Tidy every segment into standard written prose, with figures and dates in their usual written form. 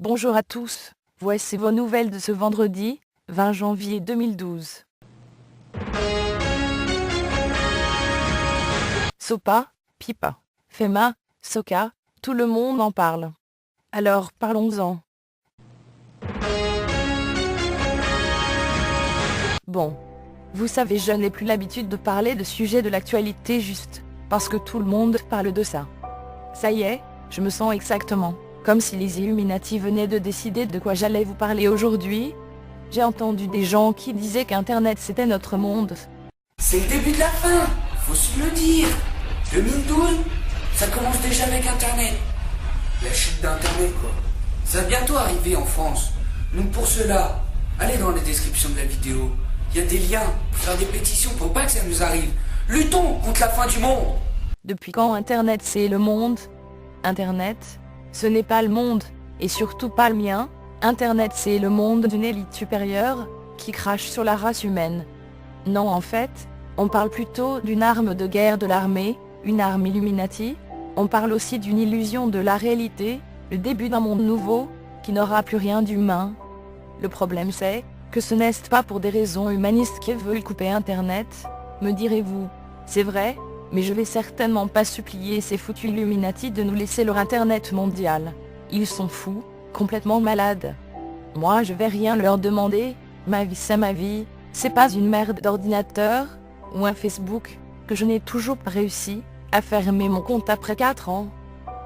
Bonjour à tous, voici vos nouvelles de ce vendredi, 20 janvier 2012. Sopa, Pipa, Fema, Soka, tout le monde en parle. Alors parlons-en. Bon. Vous savez, je n'ai plus l'habitude de parler de sujets de l'actualité juste parce que tout le monde parle de ça. Ça y est, je me sens exactement comme si les Illuminati venaient de décider de quoi j'allais vous parler aujourd'hui. J'ai entendu des gens qui disaient qu'Internet c'était notre monde. C'est le début de la fin, faut se le dire. 2012, ça commence déjà avec Internet. La chute d'Internet quoi. Ça va bientôt arriver en France. Donc pour cela, allez dans la description de la vidéo. Il y a des liens pour faire des pétitions pour pas que ça nous arrive. Luttons contre la fin du monde. Depuis quand Internet c'est le monde? Internet, ce n'est pas le monde, et surtout pas le mien. Internet c'est le monde d'une élite supérieure, qui crache sur la race humaine. Non, en fait, on parle plutôt d'une arme de guerre de l'armée, une arme Illuminati. On parle aussi d'une illusion de la réalité, le début d'un monde nouveau, qui n'aura plus rien d'humain. Le problème c'est que ce n'est pas pour des raisons humanistes qu'ils veulent couper Internet, me direz-vous. C'est vrai, mais je vais certainement pas supplier ces foutus Illuminati de nous laisser leur Internet mondial. Ils sont fous, complètement malades. Moi je vais rien leur demander, ma vie c'est ma vie, c'est pas une merde d'ordinateur, ou un Facebook, que je n'ai toujours pas réussi à fermer mon compte après 4 ans.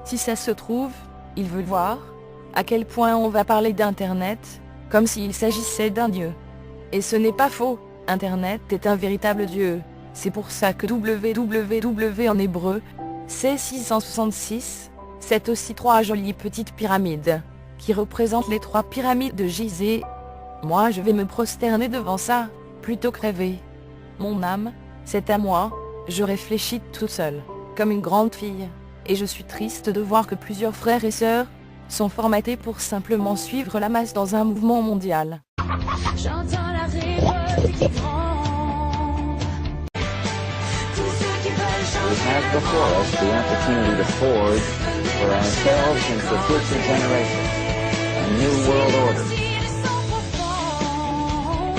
Si ça se trouve, ils veulent voir à quel point on va parler d'Internet, comme s'il s'agissait d'un dieu. Et ce n'est pas faux, Internet est un véritable dieu. C'est pour ça que www en hébreu, c'est 666, c'est aussi 3 jolies petites pyramides, qui représentent les 3 pyramides de Gizeh. Moi je vais me prosterner devant ça, plutôt que rêver. Mon âme, c'est à moi, je réfléchis toute seule, comme une grande fille, et je suis triste de voir que plusieurs frères et sœurs sont formatés pour simplement suivre la masse dans un mouvement mondial. J'entends la révolte qui gronde. Tous ceux qui veulent We changer have le before us the opportunity to forge for ourselves and for future generations a new world order. ils sont profonds.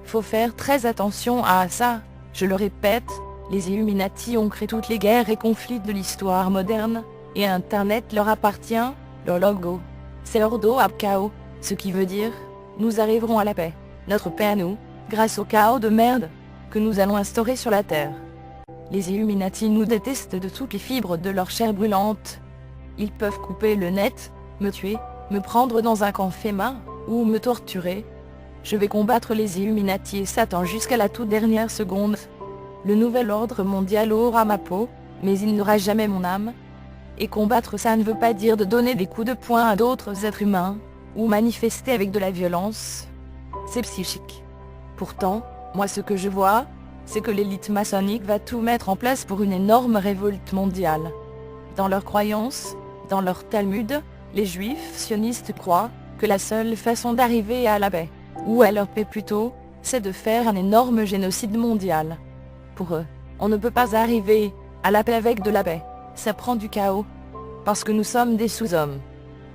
Faut faire très attention à ça, je le répète, les Illuminati ont créé toutes les guerres et conflits de l'histoire moderne, et Internet leur appartient, leur logo. C'est leur dos à chaos, ce qui veut dire, nous arriverons à la paix, notre paix à nous, grâce au chaos de merde que nous allons instaurer sur la Terre. Les Illuminati nous détestent de toutes les fibres de leur chair brûlante. Ils peuvent couper le net, me tuer, me prendre dans un camp Fema, ou me torturer. Je vais combattre les Illuminati et Satan jusqu'à la toute dernière seconde. Le nouvel ordre mondial aura ma peau, mais il n'aura jamais mon âme. Et combattre ça ne veut pas dire de donner des coups de poing à d'autres êtres humains, ou manifester avec de la violence. C'est psychique. Pourtant, moi ce que je vois, c'est que l'élite maçonnique va tout mettre en place pour une énorme révolte mondiale. Dans leurs croyances, dans leur Talmud, les juifs sionistes croient que la seule façon d'arriver à la paix, ou à leur paix plutôt, c'est de faire un énorme génocide mondial. Pour eux, on ne peut pas arriver à la paix avec de la paix, ça prend du chaos, parce que nous sommes des sous-hommes.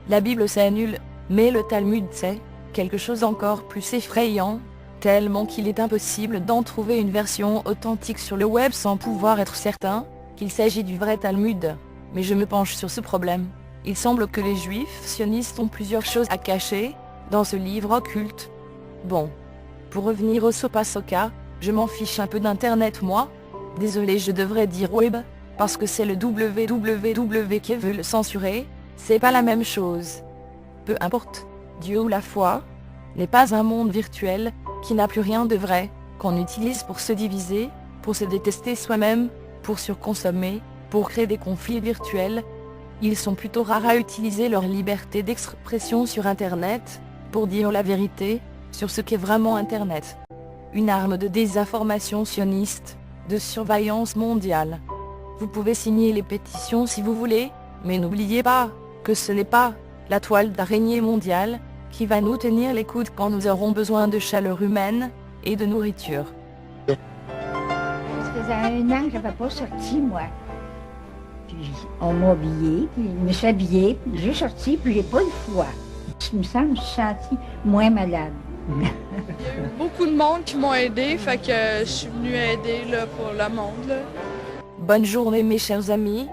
La Bible c'est nul, mais le Talmud c'est quelque chose encore plus effrayant, tellement qu'il est impossible d'en trouver une version authentique sur le web sans pouvoir être certain qu'il s'agit du vrai Talmud. Mais je me penche sur ce problème. Il semble que les juifs sionistes ont plusieurs choses à cacher dans ce livre occulte. Bon, pour revenir au Sopa Soka, je m'en fiche un peu d'Internet moi. Désolé, je devrais dire web, parce que c'est le www qui veut le censurer, c'est pas la même chose. Peu importe, Dieu ou la foi n'est pas un monde virtuel qui n'a plus rien de vrai, qu'on utilise pour se diviser, pour se détester soi-même, pour surconsommer, pour créer des conflits virtuels. Ils sont plutôt rares à utiliser leur liberté d'expression sur Internet, pour dire la vérité, sur ce qu'est vraiment Internet. Une arme de désinformation sioniste, de surveillance mondiale. Vous pouvez signer les pétitions si vous voulez, mais n'oubliez pas que ce n'est pas la toile d'araignée mondiale qui va nous tenir les coudes quand nous aurons besoin de chaleur humaine et de nourriture. Ça faisait 1 an que j'avais pas sorti, moi. Puis on m'a habillé, puis je me suis habillée, puis j'ai sorti, puis j'ai pas eu froid. il me semble, je me suis sentie moins malade. Il y a eu beaucoup de monde qui m'ont aidé, fait que je suis venue aider là, pour le monde. Là. Bonne journée mes chers amis.